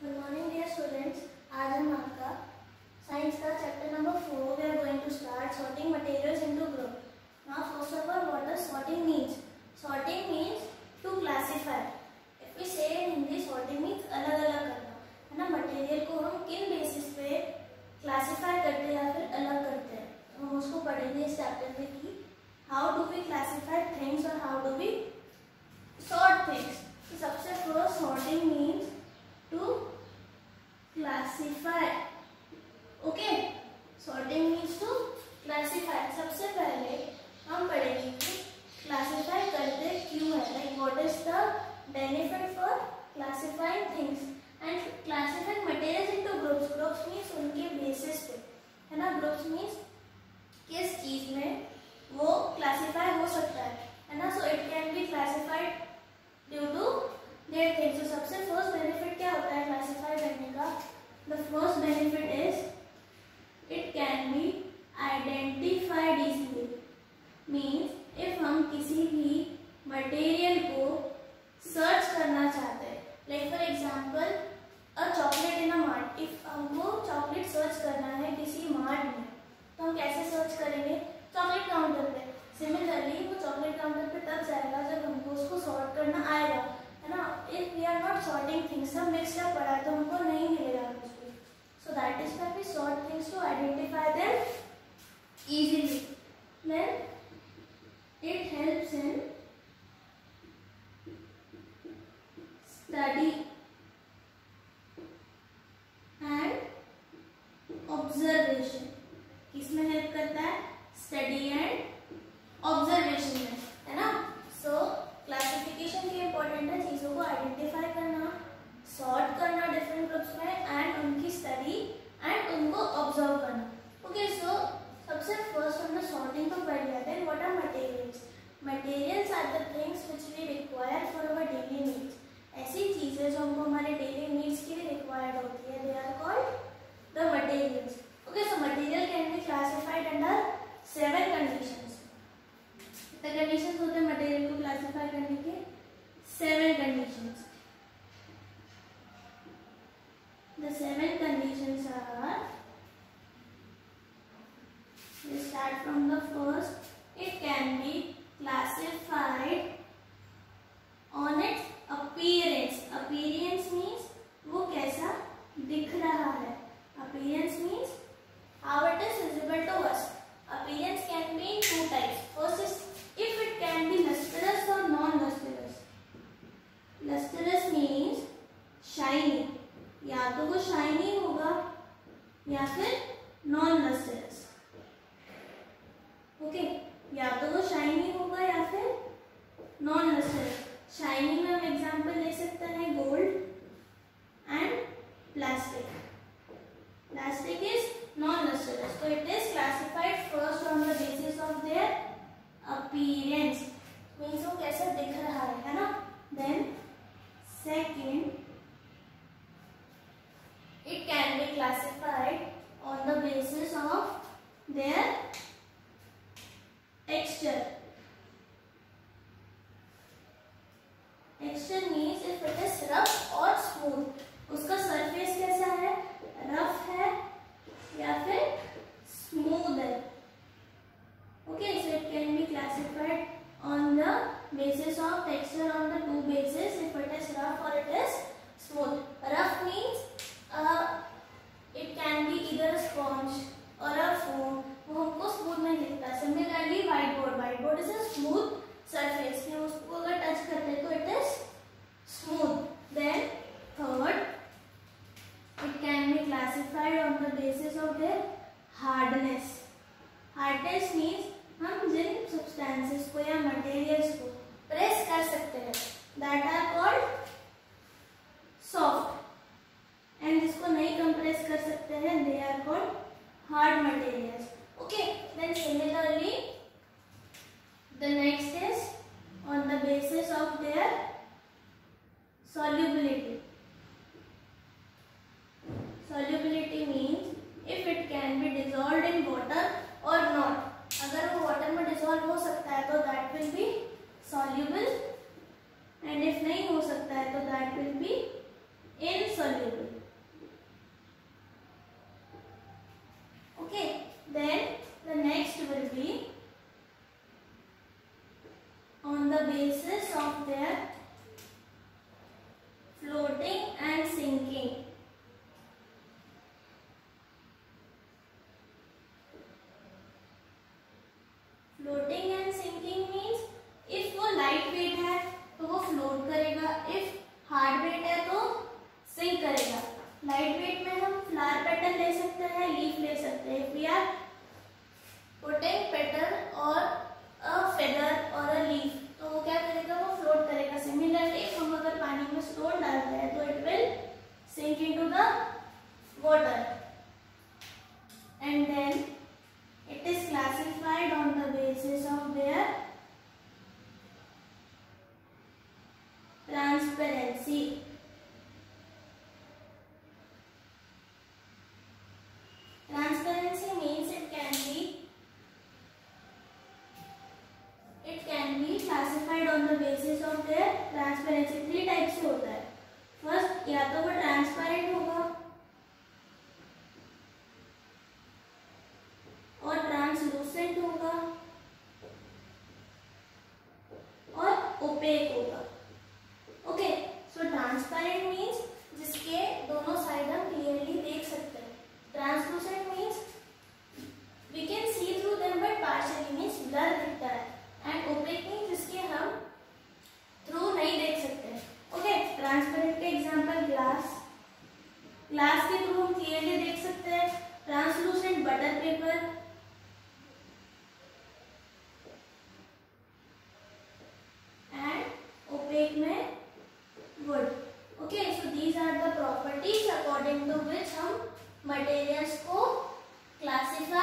Good morning dear students. आज हम आपका साइंस का chapter number 4 we are going to start sorting materials into group. Now first of all what does sorting means? Sorting means to classify. If we say in Hindi sorting means अलग अलग करना, है ना। Material को हम किन basis पे classify करते हैं या फिर अलग करते हैं, तो हम उसको पढ़ेंगे इस चैप्टर में कि how do we classify things और how do we sort things. तो सबसे first sorting means to classify. Okay, sorting means to classify. सबसे पहले हम पढ़ेंगे कि classify करते क्यों है, like what is the benefit for classifying things and classifying materials into groups. Groups means उनके basis पे, है ना। groups means किस चीज में वो classify हो सकता है ना। so it can be classified due to their things. तो सबसे फर्स्ट बेनिफिट क्या होता है क्लासिफाई करने का? The first benefit is it can be identified easily. Means if हम किसी भी मटेरियल को सर्च करना चाहते हैं, like for example a chocolate in a mart. If हमको चॉकलेट सर्च करना है किसी मार्ट में, तो हम कैसे सर्च करेंगे? चॉकलेट काउंटर पे। सिमिलरली वो चॉकलेट काउंटर पे तब जाएगा जब हमको उसको सॉर्ट करना आएगा, है ना। If we are not sorting things, सब मिक्स्ड अप पड़ा है तो हमको नहीं मिलेगा कुछ भी। So that is why we sort things to identify them easily. Then it helps in study and observation. किसमें हेल्प करता है? स्टडी एंड ऑब्जर्वेशन में, है ना। सो क्लासिफिकेशन के इम्पोर्टेंट है चीजों को आइडेंटिफाई करना, सॉर्ट करना डिफरेंट ग्रुप्स में एंड उनकी स्टडी एंड उनको ऑब्जर्व करना। ओके, सो सबसे फर्स्ट हमने सॉर्टिंग तो पढ़ लिया। Then what are materials? Materials are the things which we require for our daily needs. ऐसी चीजें जो हमको हमारे डेली नीड्स के लिए रिक्वायर्ड होती है, they are called the materials. Okay, so material can be classified under 7 conditions. कितने कंडीशंस होते हैं मटेरियल को क्लासिफाई करने के? 7 conditions. The 7 conditions are, we start from the first. It can be classified on its appearance. Appearance means वो कैसा दिख रहा है। Appearance means how it is visible to us. Appearance can be in 2 types. First is if it can be lustrous or non-lustrous. Lustrous means shiny. या तो वो shiny होगा या फिर नॉन लस्टरस। ओके, या तो वो शाइनी होगा या फिर नॉन लस्टरस। शाइनी में हम एग्जांपल ले सकते हैं gold and plastic. Plastic is non lustrous, तो it is classified first on the basis of their appearance. Means वो कैसा दिख रहा है ना। Then second, it can be classified on the basis of their texture. Texture means if it is rough or smooth. उसका surface कैसा है? Rough है या फिर स्मूथ है। Okay, so it can be classified on the basis of texture on the 2 bases, if it is rough or it is smooth. Rough means it can be either a sponge or a foam. वो हमको smooth नहीं दिखता। Similarly white board, white board is a smooth surface, में उसको अगर touch करते हैं तो it is smooth. Then third, it can be classified on the basis of their hardness. Hardness means हम जिन सब्सटेंसेस को या मटेरियल्स को प्रेस कर सकते हैं, that are called soft, and जिसको नहीं कंप्रेस कर सकते हैं, they are called hard materials. Okay, then similarly the next is on the basis of their solubility. Solubility means if it can be dissolved in water or not. अगर वो water में dissolve हो सकता है तो that will be soluble, and if नहीं हो सकता है तो that will be insoluble. Light weight में हम फ्लावर पेटल ले सकते हैं, लीफ ले सकते हैं. वी आर पुटिंग पेटल और अ फेदर और अ लीफ, तो वो क्या करेगा, वो फ्लोट करेगा. सिमिलरली हम अगर पानी में स्टोन डालते हैं तो it will sink into the water and then it is classified on the basis of their transparency. Transparency means it can be classified on the basis of their transparency. 3 type से होता है. First, या तो वो transparent होगा और translucent होगा और ओपेक होगा. ओके, सो ट्रांसपेरेंट मीन्स जिसके दोनों साइड हम क्लियरली देख सकते हैं. Translucent means we can see through them but partially, means blur दिखता है. एंड ओपेक मीन्स जिसके हम थ्रू नहीं देख सकते. ओके, ट्रांसपेरेंट के एग्जांपल ग्लास. ग्लास के थ्रू हम क्लियरली देख सकते हैं. Translucent butter paper and opaque में wood. Okay, so these are the properties according to which हम मटेरियल्स को क्लासिफाई